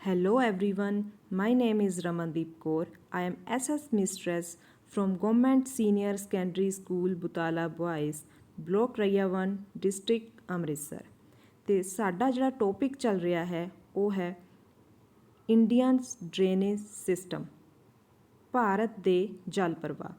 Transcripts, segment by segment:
Hello everyone, my name is Ramandeep Kaur. I am SS Mistress from Government Senior Secondary School Butala Boys, Block Raya 1, District Amritsar. ਤੇ ਸਾਡਾ ਜਿਹੜਾ topic ਚੱਲ ਰਿਹਾ ਹੈ ਉਹ ਹੈ ਇੰਡੀਅਨਸ ਡਰੇਨੇਜ ਸਿਸਟਮ, ਭਾਰਤ ਦੇ ਜਲ ਪ੍ਰਵਾਹ।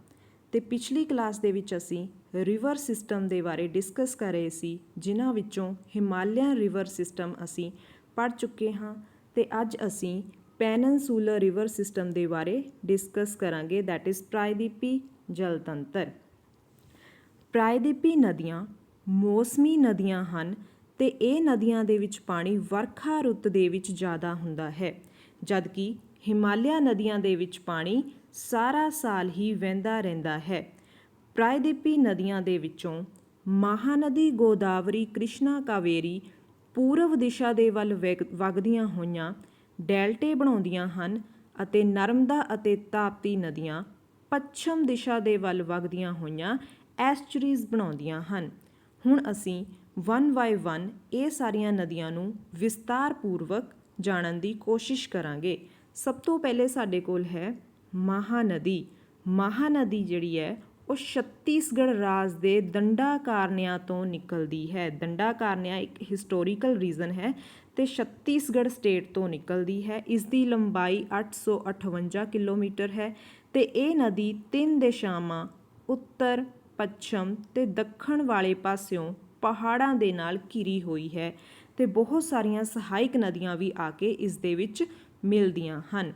ਤੇ ਪਿਛਲੀ ਕਲਾਸ ਦੇ ਵਿੱਚ ਅਸੀਂ ਰਿਵਰ ਸਿਸਟਮ ਦੇ ਬਾਰੇ ਡਿਸਕਸ ਕਰ ਰਹੇ ਸੀ, ਜਿਨ੍ਹਾਂ ਵਿੱਚੋਂ ਹਿਮਾਲਿਅਨ ਰਿਵਰ ਸਿਸਟਮ ਅਸੀਂ ਪੜ੍ਹ ਚੁੱਕੇ ਹਾਂ। ਤੇ ਅੱਜ ਅਸੀਂ ਪੈਨਨਸੂਲਰ ਰਿਵਰ ਸਿਸਟਮ ਦੇ ਬਾਰੇ ਡਿਸਕਸ ਕਰਾਂਗੇ, ਦੈਟ ਇਜ਼ ਪ੍ਰਾਇਦੀਪੀ ਜਲ ਤੰਤਰ। ਪ੍ਰਾਇਦੀਪੀ ਨਦੀਆਂ ਮੌਸਮੀ ਨਦੀਆਂ ਹਨ ਤੇ ਇਹ ਨਦੀਆਂ ਦੇ ਵਿੱਚ ਪਾਣੀ ਵਰਖਾ ਰੁੱਤ ਦੇ ਵਿੱਚ ਜ਼ਿਆਦਾ ਹੁੰਦਾ ਹੈ, ਜਦਕਿ ਹਿਮਾਲਿਆ ਨਦੀਆਂ ਦੇ ਵਿੱਚ ਪਾਣੀ ਸਾਰਾ ਸਾਲ ਹੀ ਵਹਿੰਦਾ ਰਹਿੰਦਾ ਹੈ। ਪ੍ਰਾਇਦੀਪੀ ਨਦੀਆਂ ਦੇ ਵਿੱਚੋਂ ਮਹਾਨਦੀ ਗੋਦਾਵਰੀ, ਕ੍ਰਿਸ਼ਨਾ, ਕਾਵੇਰੀ ਪੂਰਬ ਦਿਸ਼ਾ ਦੇ ਵੱਲ ਵਗਦੀਆਂ ਹੋਈਆਂ ਡੈਲਟੇ ਬਣਾਉਂਦੀਆਂ ਹਨ ਅਤੇ ਨਰਮਦਾ ਅਤੇ ਤਾਪਤੀ ਨਦੀਆਂ ਪੱਛਮ ਦਿਸ਼ਾ ਦੇ ਵੱਲ ਵਗਦੀਆਂ ਹੋਈਆਂ ਐਸਚਰੀਜ਼ ਬਣਾਉਂਦੀਆਂ ਹਨ। ਹੁਣ ਅਸੀਂ 1 ਬਾਏ 1 ਇਹ ਸਾਰੀਆਂ ਨਦੀਆਂ ਨੂੰ ਵਿਸਤਾਰਪੂਰਵਕ ਜਾਣਨ ਦੀ ਕੋਸ਼ਿਸ਼ ਕਰਾਂਗੇ। ਸਭ ਤੋਂ ਪਹਿਲੇ ਸਾਡੇ ਕੋਲ ਹੈ ਮਹਾਨਦੀ। ਮਹਾਨਦੀ ਜਿਹੜੀ ਹੈ ਉਹ ਛੱਤੀਸਗੜ੍ਹ ਰਾਜ ਦੇ ਦੰਡਾਕਾਰਨਿਆਂ ਤੋਂ ਨਿਕਲਦੀ ਹੈ। ਦੰਡਾਕਾਰਨਿਆ ਇੱਕ ਹਿਸਟੋਰੀਕਲ ਰੀਜ਼ਨ ਹੈ ਤੇ ਛੱਤੀਸਗੜ੍ਹ ਸਟੇਟ ਤੋਂ ਨਿਕਲਦੀ ਹੈ। ਇਸ ਦੀ ਲੰਬਾਈ 858 ਕਿਲੋਮੀਟਰ ਹੈ ਤੇ ਇਹ ਨਦੀ 3 ਦਿਸ਼ਾਵਾਂ ਉੱਤਰ, ਪੱਛਮ ਤੇ ਦੱਖਣ ਵਾਲੇ ਪਾਸਿਓਂ ਪਹਾੜਾਂ ਦੇ ਨਾਲ ਘਿਰੀ ਹੋਈ ਹੈ ਤੇ ਬਹੁਤ ਸਾਰੀਆਂ ਸਹਾਇਕ ਨਦੀਆਂ ਵੀ ਆ ਕੇ ਇਸ ਦੇ ਵਿੱਚ ਮਿਲਦੀਆਂ ਹਨ।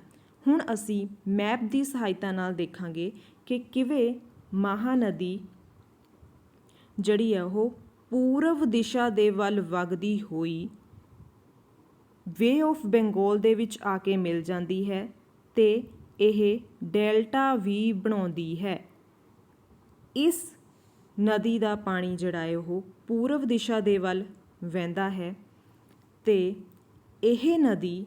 ਹੁਣ ਅਸੀਂ ਮੈਪ ਦੀ ਸਹਾਇਤਾ ਨਾਲ ਦੇਖਾਂਗੇ ਕਿ ਕਿਵੇਂ ਮਹਾਨਦੀ ਜਿਹੜੀ ਹੈ ਉਹ ਪੂਰਬ ਦਿਸ਼ਾ ਦੇ ਵੱਲ ਵਗਦੀ ਹੋਈ ਵੇ ਆਫ ਬੰਗਾਲ ਦੇ ਵਿੱਚ ਆ ਕੇ ਮਿਲ ਜਾਂਦੀ ਹੈ ਤੇ ਇਹ ਡੈਲਟਾ ਵੀ ਬਣਾਉਂਦੀ ਹੈ। ਇਸ ਨਦੀ ਦਾ ਪਾਣੀ ਜਿਹੜਾ ਹੈ ਉਹ ਪੂਰਬ ਦਿਸ਼ਾ ਦੇ ਵੱਲ ਵਹਿੰਦਾ ਹੈ ਤੇ ਇਹ ਨਦੀ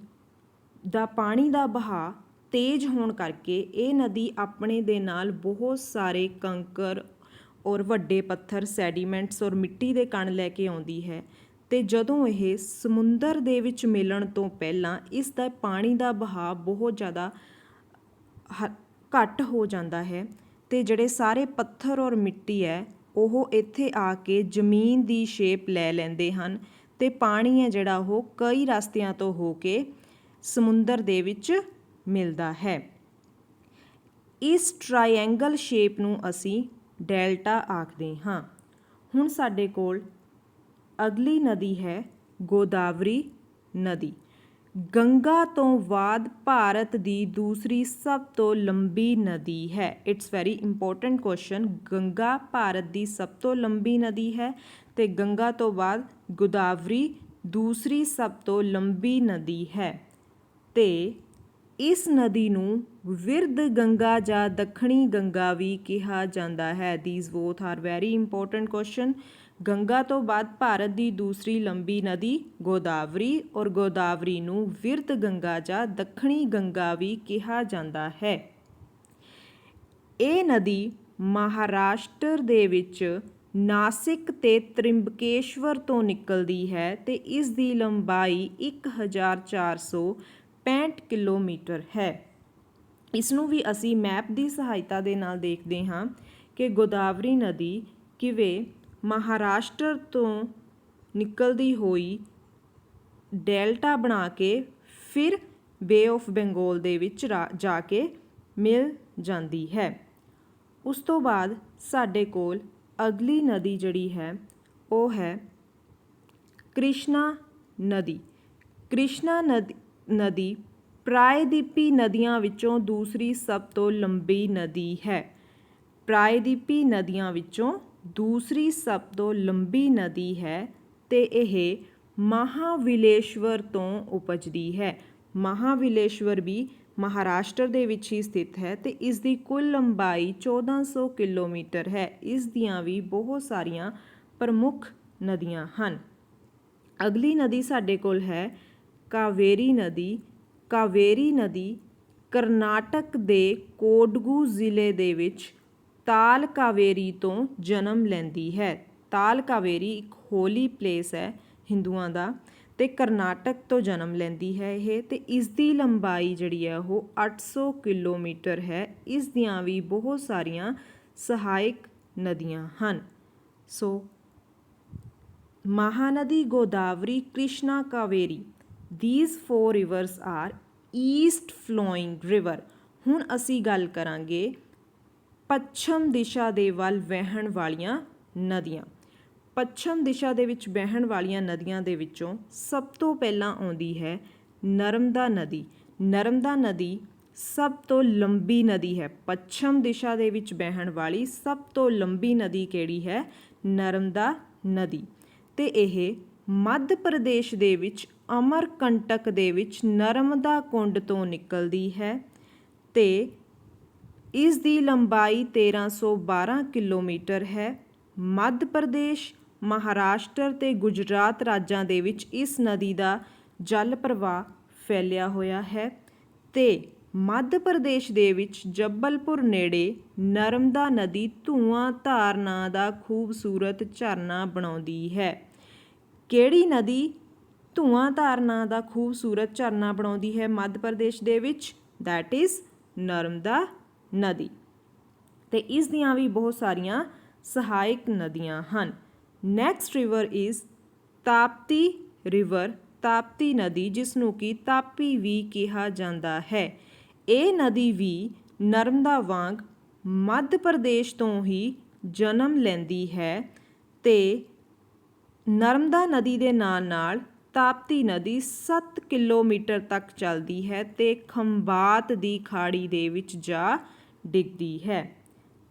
ਦਾ ਪਾਣੀ ਦਾ ਵਹਾਅ ਤੇਜ਼ ਹੋਣ ਕਰਕੇ ਇਹ ਨਦੀ ਆਪਣੇ ਦੇ ਨਾਲ ਬਹੁਤ ਸਾਰੇ ਕੰਕਰ ਔਰ ਵੱਡੇ ਪੱਥਰ, ਸੈਡੀਮੈਂਟਸ ਔਰ ਮਿੱਟੀ ਦੇ ਕਣ ਲੈ ਕੇ ਆਉਂਦੀ ਹੈ ਤੇ ਜਦੋਂ ਇਹ ਸਮੁੰਦਰ ਦੇ ਵਿੱਚ ਮਿਲਣ ਤੋਂ ਪਹਿਲਾਂ ਇਸ ਦਾ ਪਾਣੀ ਦਾ ਵਹਾਅ ਬਹੁਤ ਜ਼ਿਆਦਾ ਘੱਟ ਹੋ ਜਾਂਦਾ ਹੈ ਤੇ ਜਿਹੜੇ ਸਾਰੇ ਪੱਥਰ ਔਰ ਮਿੱਟੀ ਹੈ ਉਹ ਇੱਥੇ ਆ ਕੇ ਜ਼ਮੀਨ ਦੀ ਸ਼ੇਪ ਲੈ ਲੈਂਦੇ ਹਨ ਤੇ ਪਾਣੀ ਹੈ ਜਿਹੜਾ ਉਹ ਕਈ ਰਸਤਿਆਂ ਤੋਂ ਹੋ ਕੇ ਸਮੁੰਦਰ ਦੇ ਵਿੱਚ ਮਿਲਦਾ ਹੈ। ਇਸ ਟਰਾਇਐਂਗਲ ਸ਼ੇਪ ਨੂੰ ਅਸੀਂ ਡੈਲਟਾ ਆਖਦੇ ਹਾਂ। ਹੁਣ ਸਾਡੇ ਕੋਲ ਅਗਲੀ ਨਦੀ ਹੈ ਗੋਦਾਵਰੀ ਨਦੀ। ਗੰਗਾ ਤੋਂ ਬਾਅਦ ਭਾਰਤ ਦੀ ਦੂਸਰੀ ਸਭ ਤੋਂ ਲੰਬੀ ਨਦੀ ਹੈ। It's very important question. Ganga Bharat ਦੀ ਸਭ ਤੋਂ ਲੰਬੀ ਨਦੀ ਹੈ ਤੇ ਗੰਗਾ ਤੋਂ ਬਾਅਦ ਗੋਦਾਵਰੀ ਦੂਸਰੀ ਸਭ ਤੋਂ ਲੰਬੀ ਨਦੀ ਹੈ ਤੇ ਇਸ ਨਦੀ ਨੂੰ ਵਿਰਧ ਗੰਗਾ ਜਾਂ ਦੱਖਣੀ ਗੰਗਾ ਵੀ ਕਿਹਾ ਜਾਂਦਾ ਹੈ। These both are very important question. Ganga ਤੋਂ ਬਾਅਦ ਭਾਰਤ ਦੀ ਦੂਸਰੀ ਲੰਬੀ ਨਦੀ ਗੋਦਾਵਰੀ ਔਰ ਗੋਦਾਵਰੀ ਨੂੰ ਵਿਰਧ ਗੰਗਾ ਜਾਂ ਦੱਖਣੀ ਗੰਗਾ ਵੀ ਕਿਹਾ ਜਾਂਦਾ ਹੈ। ਇਹ ਨਦੀ ਮਹਾਰਾਸ਼ਟਰ ਦੇ ਵਿੱਚ ਨਾਸਿਕ ਤੇ ਤ੍ਰਿੰਬਕੇਸ਼ਵਰ ਤੋਂ ਨਿਕਲਦੀ ਹੈ ਤੇ ਇਸ ਦੀ ਲੰਬਾਈ 1465 ਕਿਲੋਮੀਟਰ ਹੈ। ਇਸ ਨੂੰ ਵੀ ਅਸੀਂ ਮੈਪ ਦੀ ਸਹਾਇਤਾ ਦੇ ਨਾਲ ਦੇਖਦੇ ਹਾਂ ਕਿ ਗੋਦਾਵਰੀ ਨਦੀ ਕਿਵੇਂ ਮਹਾਰਾਸ਼ਟਰ ਤੋਂ ਨਿਕਲਦੀ ਹੋਈ ਡੈਲਟਾ ਬਣਾ ਕੇ ਫਿਰ ਬੇ ਆਫ ਬੰਗਾਲ ਦੇ ਵਿੱਚ ਜਾ ਕੇ ਮਿਲ ਜਾਂਦੀ ਹੈ। ਉਸ ਤੋਂ ਬਾਅਦ ਸਾਡੇ ਕੋਲ ਅਗਲੀ ਨਦੀ ਜਿਹੜੀ ਹੈ ਉਹ ਹੈ ਕ੍ਰਿਸ਼ਨਾ ਨਦੀ। ਕ੍ਰਿਸ਼ਨਾ ਨਦੀ ਪ੍ਰਾਇਦੀਪੀ ਨਦੀਆਂ ਵਿੱਚੋਂ ਦੂਸਰੀ ਸਭ ਤੋਂ ਲੰਬੀ ਨਦੀ ਹੈ। ਪ੍ਰਾਇਦੀਪੀ ਨਦੀਆਂ ਵਿੱਚੋਂ ਦੂਸਰੀ ਸਭ ਤੋਂ ਲੰਬੀ ਨਦੀ ਹੈ ਤੇ ਇਹ ਮਹਾਬਲੇਸ਼ਵਰ ਤੋਂ ਉਪਜਦੀ ਹੈ। ਮਹਾਬਲੇਸ਼ਵਰ ਵੀ ਮਹਾਰਾਸ਼ਟਰ ਦੇ ਵਿੱਚ ਹੀ ਸਥਿਤ ਹੈ ਤੇ ਇਸ ਦੀ ਕੁੱਲ ਲੰਬਾਈ 1400 ਕਿਲੋਮੀਟਰ ਹੈ। ਇਸ ਦੀਆਂ ਵੀ ਬਹੁਤ ਸਾਰੀਆਂ ਪ੍ਰਮੁੱਖ ਨਦੀਆਂ ਹਨ। ਅਗਲੀ ਨਦੀ ਸਾਡੇ ਕੋਲ ਹੈ ਕਾਵੇਰੀ ਨਦੀ। ਕਾਵੇਰੀ ਨਦੀ ਕਰਨਾਟਕ ਦੇ ਕੋਡਗੂ ਜ਼ਿਲ੍ਹੇ ਦੇ ਵਿੱਚ ਤਾਲ ਕਾਵੇਰੀ ਤੋਂ ਜਨਮ ਲੈਂਦੀ ਹੈ। ਤਾਲ ਕਾਵੇਰੀ ਇੱਕ ਹੋਲੀ ਪਲੇਸ ਹੈ ਹਿੰਦੂਆਂ ਦਾ ਤੇ ਕਰਨਾਟਕ ਤੋਂ ਜਨਮ ਲੈਂਦੀ ਹੈ ਇਹ, ਤੇ ਇਸ ਦੀ ਲੰਬਾਈ ਜਿਹੜੀ ਹੈ ਉਹ 800 ਕਿਲੋਮੀਟਰ ਹੈ। ਇਸ ਦੀਆਂ ਵੀ ਬਹੁਤ ਸਾਰੀਆਂ ਸਹਾਇਕ ਨਦੀਆਂ ਹਨ। So Mahanadi, Godavari, Krishna, Kaveri, these 4 rivers are east flowing river. ਹੁਣ ਅਸੀਂ ਗੱਲ ਕਰਾਂਗੇ ਪੱਛਮ ਦਿਸ਼ਾ ਦੇ ਵੱਲ ਵਹਿਣ ਵਾਲੀਆਂ ਨਦੀਆਂ। ਪੱਛਮ ਦਿਸ਼ਾ ਦੇ ਵਿੱਚ ਵਹਿਣ ਵਾਲੀਆਂ ਨਦੀਆਂ ਦੇ ਵਿੱਚੋਂ ਸਭ ਤੋਂ ਪਹਿਲਾਂ ਆਉਂਦੀ ਹੈ ਨਰਮਦਾ ਨਦੀ। ਨਰਮਦਾ ਨਦੀ ਸਭ ਤੋਂ ਲੰਬੀ ਨਦੀ ਹੈ। ਪੱਛਮ ਦਿਸ਼ਾ ਦੇ ਵਿੱਚ ਵਹਿਣ ਵਾਲੀ ਸਭ ਤੋਂ ਲੰਬੀ ਨਦੀ ਕਿਹੜੀ ਹੈ? ਨਰਮਦਾ ਨਦੀ। ਤੇ ਇਹ ਮੱਧ ਪ੍ਰਦੇਸ਼ ਦੇ ਵਿੱਚ ਅਮਰਕੰਟਕ ਦੇ ਵਿੱਚ ਨਰਮਦਾ ਕੁੰਡ ਤੋਂ ਨਿਕਲਦੀ ਹੈ ਤੇ ਇਸ ਦੀ ਲੰਬਾਈ 1312 ਕਿਲੋਮੀਟਰ ਹੈ। ਮੱਧ ਪ੍ਰਦੇਸ਼, ਮਹਾਰਾਸ਼ਟਰ ਤੇ ਗੁਜਰਾਤ ਰਾਜਾਂ ਦੇ ਵਿੱਚ ਇਸ ਨਦੀ ਦਾ ਜਲ ਪ੍ਰਵਾਹ ਫੈਲਿਆ ਹੋਇਆ ਹੈ ਤੇ ਮੱਧ ਪ੍ਰਦੇਸ਼ ਦੇ ਵਿੱਚ ਜਬਲਪੁਰ ਨੇੜੇ ਨਰਮਦਾ ਨਦੀ ਧੂਆਂਧਾਰ ਨਾਂ ਦਾ ਖੂਬਸੂਰਤ ਝਰਨਾ ਬਣਾਉਂਦੀ ਹੈ। ਕਿਹੜੀ ਨਦੀ ਧੂਆਂਧਾਰ ਨਾਂ ਦਾ ਖੂਬਸੂਰਤ ਝਰਨਾ ਬਣਾਉਂਦੀ ਹੈ ਮੱਧ ਪ੍ਰਦੇਸ਼ ਦੇ ਵਿੱਚ? ਦੈਟ ਇਜ਼ ਨਰਮਦਾ ਨਦੀ। ਤੇ ਇਸ ਦੀਆਂ ਵੀ ਬਹੁਤ ਸਾਰੀਆਂ ਸਹਾਇਕ ਨਦੀਆਂ ਹਨ। Next river is Tapti river. Tapti ਨਦੀ, ਜਿਸ ਨੂੰ ਕਿ ਤਾਪੀ ਵੀ ਕਿਹਾ ਜਾਂਦਾ ਹੈ। ਇਹ ਨਦੀ ਵੀ ਨਰਮਦਾ ਵਾਂਗ ਮੱਧ ਪ੍ਰਦੇਸ਼ ਤੋਂ ਹੀ ਜਨਮ ਲੈਂਦੀ ਹੈ ਤੇ ਨਰਮਦਾ ਨਦੀ ਦੇ ਨਾਲ ਤਾਪਤੀ ਨਦੀ 7 ਕਿਲੋਮੀਟਰ ਤੱਕ ਚੱਲਦੀ ਹੈ ਤੇ ਖੰਬਾਤ ਦੀ ਖਾੜੀ ਦੇ ਵਿੱਚ ਜਾ ਡਿੱਗਦੀ ਹੈ।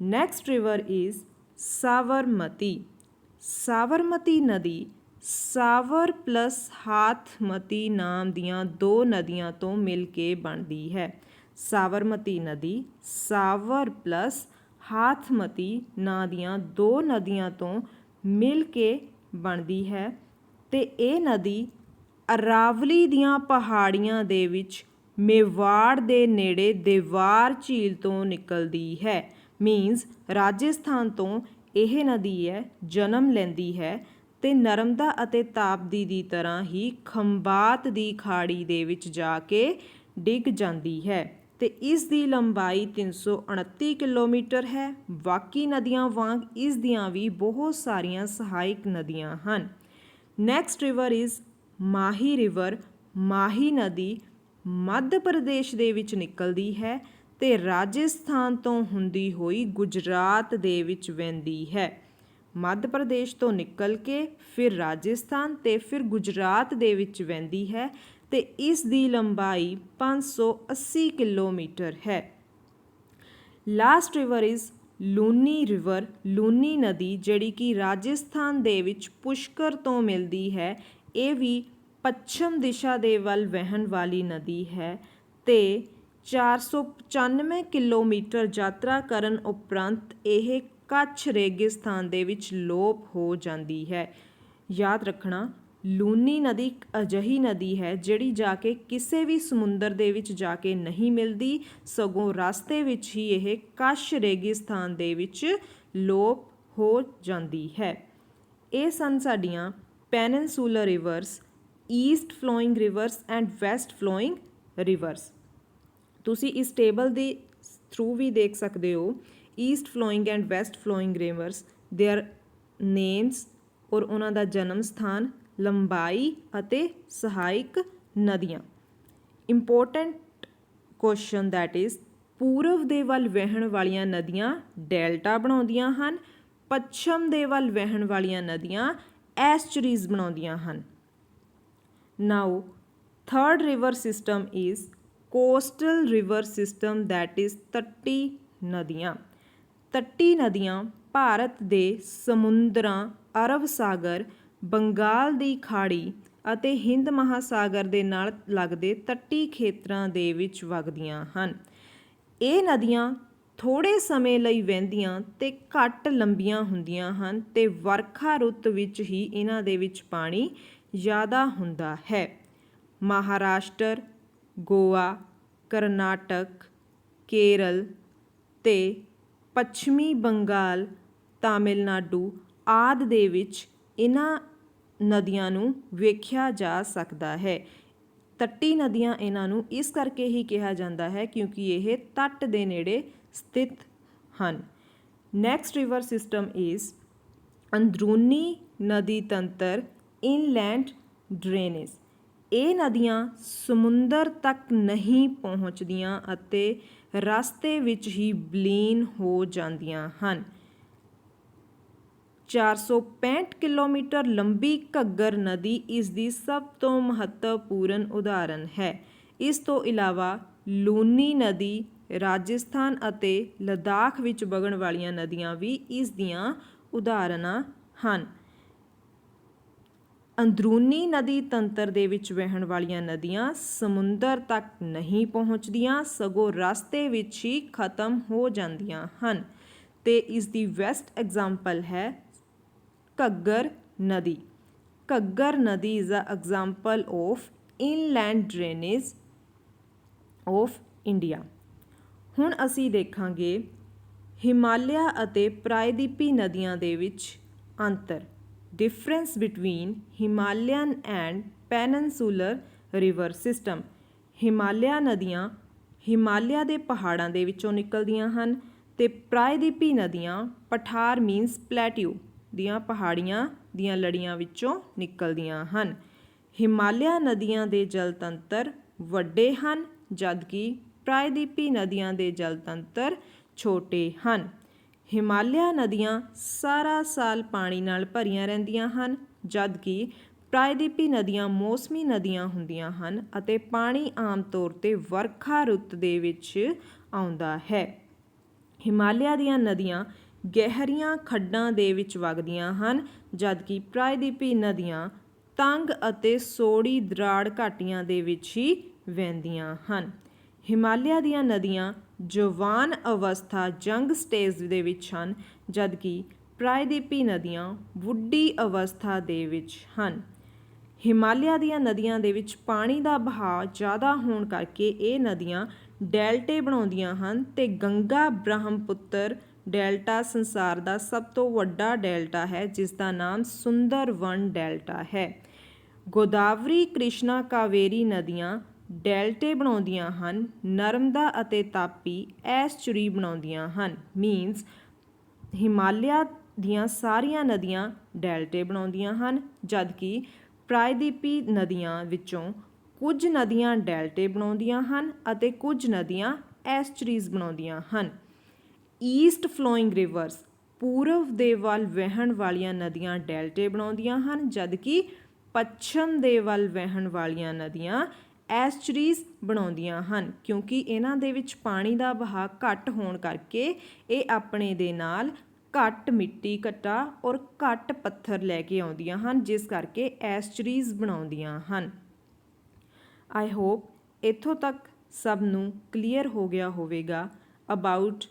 Next river is Sabarmati. Sabarmati ਨਦੀ ਸਾਵਰ ਪਲਸ ਹਾਥਮਤੀ ਨਾਮ ਦੀਆਂ 2 ਨਦੀਆਂ ਤੋਂ ਮਿਲ ਕੇ ਬਣਦੀ ਹੈ। ਸਾਵਰਮਤੀ ਨਦੀ ਸਾਵਰ ਪਲਸ ਹਾਥਮਤੀ ਨਾਂ ਦੀਆਂ 2 ਨਦੀਆਂ ਤੋਂ ਮਿਲ ਕੇ ਬਣਦੀ ਹੈ ਤੇ ਇਹ ਨਦੀ ਅਰਾਵਲੀ ਦੀਆਂ ਪਹਾੜੀਆਂ ਦੇ ਵਿੱਚ ਮੇਵਾੜ ਦੇ ਨੇੜੇ ਦੇਵਾਰ ਝੀਲ ਤੋਂ ਨਿਕਲਦੀ ਹੈ। ਮੀਨਸ ਰਾਜਸਥਾਨ ਤੋਂ ਇਹ ਨਦੀ ਹੈ ਜਨਮ ਲੈਂਦੀ ਹੈ ਤੇ ਨਰਮਦਾ ਅਤੇ ਤਾਪਤੀ ਦੀ ਤਰ੍ਹਾਂ ਹੀ ਖੰਬਾਤ ਦੀ ਖਾੜੀ ਦੇ ਵਿੱਚ ਜਾ ਕੇ ਡਿੱਗ ਜਾਂਦੀ ਹੈ ਤੇ ਇਸ ਦੀ ਲੰਬਾਈ 329 ਕਿਲੋਮੀਟਰ ਹੈ। ਬਾਕੀ ਨਦੀਆਂ ਵਾਂਗ ਇਸ ਦੀਆਂ ਵੀ ਬਹੁਤ ਸਾਰੀਆਂ ਸਹਾਇਕ ਨਦੀਆਂ ਹਨ। Next river is Mahi river. Mahi ਨਦੀ ਮੱਧ ਪ੍ਰਦੇਸ਼ ਦੇ ਵਿੱਚ ਨਿਕਲਦੀ ਹੈ ਤੇ ਰਾਜਸਥਾਨ ਤੋਂ ਹੁੰਦੀ ਹੋਈ ਗੁਜਰਾਤ ਦੇ ਵਿੱਚ ਵਹਿੰਦੀ ਹੈ। ਮੱਧ ਪ੍ਰਦੇਸ਼ ਤੋਂ ਨਿਕਲ ਕੇ ਫਿਰ ਰਾਜਸਥਾਨ ਤੇ ਫਿਰ ਗੁਜਰਾਤ ਦੇ ਵਿੱਚ ਵਹਿੰਦੀ ਹੈ ਤੇ ਇਸ ਦੀ ਲੰਬਾਈ 580 ਕਿਲੋਮੀਟਰ ਹੈ। Last river is Luni river. Luni ਨਦੀ ਜਿਹੜੀ ਕਿ ਰਾਜਸਥਾਨ ਦੇ ਵਿੱਚ ਪੁਸ਼ਕਰ ਤੋਂ ਮਿਲਦੀ ਹੈ। ਇਹ ਵੀ ਪੱਛਮ ਦਿਸ਼ਾ ਦੇ ਵੱਲ ਵਹਿਣ ਵਾਲੀ ਨਦੀ ਹੈ ਤੇ 495 ਕਿਲੋਮੀਟਰ ਯਾਤਰਾ ਕਰਨ ਉਪਰੰਤ ਇਹ ਕੱਛ ਰੇਗਿਸਤਾਨ ਦੇ ਵਿੱਚ ਲੋਪ ਹੋ ਜਾਂਦੀ ਹੈ। ਯਾਦ ਰੱਖਣਾ, ਲੂਨੀ ਨਦੀ ਇੱਕ ਅਜਿਹੀ ਨਦੀ ਹੈ ਜਿਹੜੀ ਜਾ ਕੇ ਕਿਸੇ ਵੀ ਸਮੁੰਦਰ ਦੇ ਵਿੱਚ ਜਾ ਕੇ ਨਹੀਂ ਮਿਲਦੀ, ਸਗੋਂ ਰਸਤੇ ਵਿੱਚ ਹੀ ਇਹ ਕੱਛ ਰੇਗਿਸਤਾਨ ਦੇ ਵਿੱਚ ਲੋਪ ਹੋ ਜਾਂਦੀ ਹੈ। ਇਹ ਸਨ ਸਾਡੀਆਂ peninsular rivers, east flowing rivers and west flowing rivers. ਤੁਸੀਂ ਇਸ ਟੇਬਲ ਦੇ ਥਰੂ ਵੀ ਦੇਖ ਸਕਦੇ ਹੋ east flowing and west flowing rivers, their names ਔਰ ਉਹਨਾਂ ਦਾ ਜਨਮ ਸਥਾਨ, ਲੰਬਾਈ ਅਤੇ ਸਹਾਇਕ ਨਦੀਆਂ। ਇੰਪੋਰਟੈਂਟ ਕੁਐਸਚਨ ਦੈਟ ਇਜ਼ ਪੂਰਬ ਦੇ ਵੱਲ ਵਹਿਣ ਵਾਲੀਆਂ ਨਦੀਆਂ ਡੈਲਟਾ ਬਣਾਉਂਦੀਆਂ ਹਨ, ਪੱਛਮ ਦੇ ਵੱਲ ਵਹਿਣ ਵਾਲੀਆਂ ਨਦੀਆਂ ਐਸਚਰੀਜ਼ ਬਣਾਉਂਦੀਆਂ ਹਨ। Now third river system is coastal river system that is ਤੱਟੀ ਨਦੀਆਂ। ਤੱਟੀ ਨਦੀਆਂ ਭਾਰਤ ਦੇ ਸਮੁੰਦਰਾਂ, ਅਰਬ ਸਾਗਰ, ਬੰਗਾਲ ਦੀ ਖਾੜੀ ਅਤੇ ਹਿੰਦ ਮਹਾਸਾਗਰ ਦੇ ਨਾਲ ਲੱਗਦੇ ਤੱਟੀ ਖੇਤਰਾਂ ਦੇ ਵਿੱਚ ਵਗਦੀਆਂ ਹਨ। ਇਹ ਨਦੀਆਂ ਥੋੜ੍ਹੇ ਸਮੇਂ ਲਈ ਵਹਿੰਦੀਆਂ ਤੇ ਘੱਟ ਲੰਬੀਆਂ ਹੁੰਦੀਆਂ ਹਨ ਤੇ ਵਰਖਾ ਰੁੱਤ ਵਿੱਚ ਹੀ ਇਹਨਾਂ ਦੇ ਵਿੱਚ ਪਾਣੀ ਜ਼ਿਆਦਾ ਹੁੰਦਾ ਹੈ। ਮਹਾਰਾਸ਼ਟਰ, ਗੋਆ, ਕਰਨਾਟਕ, ਕੇਰਲ ਤੇ ਪੱਛਮੀ ਬੰਗਾਲ, ਤਾਮਿਲਨਾਡੂ ਆਦਿ ਦੇ ਵਿੱਚ ਇਹਨਾਂ ਨਦੀਆਂ ਨੂੰ ਵੇਖਿਆ ਜਾ ਸਕਦਾ ਹੈ। ਤੱਟੀ ਨਦੀਆਂ ਇਹਨਾਂ ਨੂੰ ਇਸ ਕਰਕੇ ਹੀ ਕਿਹਾ ਜਾਂਦਾ ਹੈ ਕਿਉਂਕਿ ਇਹ ਤੱਟ ਦੇ ਨੇੜੇ ਸਥਿਤ ਹਨ। ਨੈਕਸਟ ਰਿਵਰ ਸਿਸਟਮ ਇਜ਼ ਅੰਦਰੂਨੀ ਨਦੀ ਤੰਤਰ ਇਨਲੈਂਡ ਡਰੇਨੇਜ। ਇਹ ਨਦੀਆਂ ਸਮੁੰਦਰ ਤੱਕ ਨਹੀਂ ਪਹੁੰਚਦੀਆਂ ਅਤੇ ਰਸਤੇ ਵਿੱਚ ਹੀ ਵਿਲੀਨ ਹੋ ਜਾਂਦੀਆਂ ਹਨ। 465 ਕਿਲੋਮੀਟਰ ਲੰਬੀ ਘੱਗਰ ਨਦੀ ਇਸ ਦੀ ਸਭ ਤੋਂ ਮਹੱਤਵਪੂਰਨ ਉਦਾਹਰਨ ਹੈ। ਇਸ ਤੋਂ ਇਲਾਵਾ ਲੂਨੀ ਨਦੀ ਰਾਜਸਥਾਨ ਅਤੇ ਲੱਦਾਖ ਵਿੱਚ ਵਗਣ ਵਾਲੀਆਂ ਨਦੀਆਂ ਵੀ ਇਸ ਦੀਆਂ ਉਦਾਹਰਨਾਂ ਹਨ। ਅੰਦਰੂਨੀ ਨਦੀ ਤੰਤਰ ਦੇ ਵਿੱਚ ਵਹਿਣ ਵਾਲੀਆਂ ਨਦੀਆਂ ਸਮੁੰਦਰ ਤੱਕ ਨਹੀਂ ਪਹੁੰਚਦੀਆਂ, ਸਗੋਂ ਰਸਤੇ ਵਿੱਚ ਹੀ ਖਤਮ ਹੋ ਜਾਂਦੀਆਂ ਹਨ। ਅਤੇ ਇਸ ਦੀ ਬੈਸਟ ਐਗਜ਼ਾਮਪਲ ਹੈ ਘੱਗਰ ਨਦੀ। ਘੱਗਰ ਨਦੀ is a example of inland drainage of India. ਹੁਣ ਅਸੀਂ ਦੇਖਾਂਗੇ ਹਿਮਾਲਿਆ ਅਤੇ ਪ੍ਰਾਇਦੀਪੀ ਨਦੀਆਂ ਦੇ ਵਿੱਚ ਅੰਤਰ। Difference between Himalayan and peninsular river system. Himalaya ਨਦੀਆਂ ਹਿਮਾਲਿਆ ਦੇ ਪਹਾੜਾਂ ਦੇ ਵਿੱਚੋਂ ਨਿਕਲਦੀਆਂ ਹਨ ਅਤੇ ਪ੍ਰਾਇਦੀਪੀ ਨਦੀਆਂ ਪਠਾਰ ਮੀਨਸ ਪਲੈਟਿਊ ਦੀਆਂ ਪਹਾੜੀਆਂ ਦੀਆਂ ਲੜੀਆਂ ਵਿੱਚੋਂ ਨਿਕਲਦੀਆਂ ਹਨ। ਹਿਮਾਲਿਆ ਨਦੀਆਂ ਦੇ ਜਲ ਤੰਤਰ ਵੱਡੇ ਹਨ ਜਦਕਿ ਪ੍ਰਾਇਦੀਪੀ ਨਦੀਆਂ ਦੇ ਜਲ ਤੰਤਰ ਛੋਟੇ ਹਨ। ਹਿਮਾਲਿਆ ਨਦੀਆਂ ਸਾਰਾ ਸਾਲ ਪਾਣੀ ਨਾਲ ਭਰੀਆਂ ਰਹਿੰਦੀਆਂ ਹਨ ਜਦਕਿ ਪ੍ਰਾਇਦੀਪੀ ਨਦੀਆਂ ਮੌਸਮੀ ਨਦੀਆਂ ਹੁੰਦੀਆਂ ਹਨ ਅਤੇ ਪਾਣੀ ਆਮ ਤੌਰ 'ਤੇ ਵਰਖਾ ਰੁੱਤ ਦੇ ਵਿੱਚ ਆਉਂਦਾ ਹੈ। ਹਿਮਾਲਿਆ ਦੀਆਂ ਨਦੀਆਂ ਗਹਿਰੀਆਂ ਖੱਡਾਂ ਦੇ ਵਿੱਚ ਵਗਦੀਆਂ ਹਨ ਜਦਕਿ ਪ੍ਰਾਇਦੀਪੀ ਨਦੀਆਂ ਤੰਗ ਅਤੇ ਸੌੜੀ ਦਰਾੜ ਘਾਟੀਆਂ ਦੇ ਵਿੱਚ ਹੀ ਵਹਿੰਦੀਆਂ ਹਨ। ਹਿਮਾਲਿਆ ਦੀਆਂ ਨਦੀਆਂ ਜਵਾਨ ਅਵਸਥਾ ਜੰਗ ਸਟੇਜ ਦੇ ਵਿੱਚ ਹਨ ਜਦਕਿ ਪ੍ਰਾਇਦੀਪੀ ਨਦੀਆਂ ਬੁੱਢੀ ਅਵਸਥਾ ਦੇ ਵਿੱਚ ਹਨ। ਹਿਮਾਲਿਆ ਦੀਆਂ ਨਦੀਆਂ ਦੇ ਵਿੱਚ ਪਾਣੀ ਦਾ ਵਹਾਅ ਜ਼ਿਆਦਾ ਹੋਣ ਕਰਕੇ ਇਹ ਨਦੀਆਂ ਡੈਲਟੇ ਬਣਾਉਂਦੀਆਂ ਹਨ ਅਤੇ ਗੰਗਾ ਬ੍ਰਹਮਪੁੱਤਰ ਡੈਲਟਾ ਸੰਸਾਰ ਦਾ ਸਭ ਤੋਂ ਵੱਡਾ ਡੈਲਟਾ ਹੈ ਜਿਸ ਦਾ ਨਾਮ ਸੁੰਦਰਬਨ ਡੈਲਟਾ ਹੈ। ਗੋਦਾਵਰੀ ਕ੍ਰਿਸ਼ਨਾ ਕਾਵੇਰੀ ਨਦੀਆਂ ਡੈਲਟੇ ਬਣਾਉਂਦੀਆਂ ਹਨ। ਨਰਮਦਾ ਅਤੇ ਤਾਪੀ ਐਸਚੁਰੀ ਬਣਾਉਂਦੀਆਂ ਹਨ। ਮੀਨਸ ਹਿਮਾਲਿਆ ਦੀਆਂ ਸਾਰੀਆਂ ਨਦੀਆਂ ਡੈਲਟੇ ਬਣਾਉਂਦੀਆਂ ਹਨ ਜਦਕਿ ਪ੍ਰਾਇਦੀਪੀ ਨਦੀਆਂ ਵਿੱਚੋਂ ਕੁਝ ਨਦੀਆਂ ਡੈਲਟੇ ਬਣਾਉਂਦੀਆਂ ਹਨ ਅਤੇ ਕੁਝ ਨਦੀਆਂ ਐਸਚਰੀਜ਼ ਬਣਾਉਂਦੀਆਂ ਹਨ। ਈਸਟ ਫਲੋਇੰਗ ਰਿਵਰਸ ਪੂਰਬ ਦੇ ਵੱਲ ਵਹਿਣ ਵਾਲੀਆਂ ਨਦੀਆਂ ਡੈਲਟੇ ਬਣਾਉਂਦੀਆਂ ਹਨ ਜਦਕਿ ਪੱਛਮ ਦੇ ਵੱਲ ਵਹਿਣ ਵਾਲੀਆਂ ਨਦੀਆਂ ਐਸਚਰੀਜ਼ ਬਣਾਉਂਦੀਆਂ ਹਨ ਕਿਉਂਕਿ ਇਹਨਾਂ ਦੇ ਵਿੱਚ ਪਾਣੀ ਦਾ ਵਹਾਅ ਘੱਟ ਹੋਣ ਕਰਕੇ ਇਹ ਆਪਣੇ ਦੇ ਨਾਲ ਘੱਟ ਮਿੱਟੀ ਘੱਟਾ ਔਰ ਘੱਟ ਪੱਥਰ ਲੈ ਕੇ ਆਉਂਦੀਆਂ ਹਨ ਜਿਸ ਕਰਕੇ ਐਸਚਰੀਜ਼ ਬਣਾਉਂਦੀਆਂ ਹਨ। ਆਈ ਹੋਪ ਇੱਥੋਂ ਤੱਕ ਸਭ ਨੂੰ ਕਲੀਅਰ ਹੋ ਗਿਆ ਹੋਵੇਗਾ about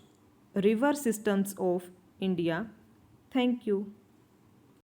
river systems of India. Thank you.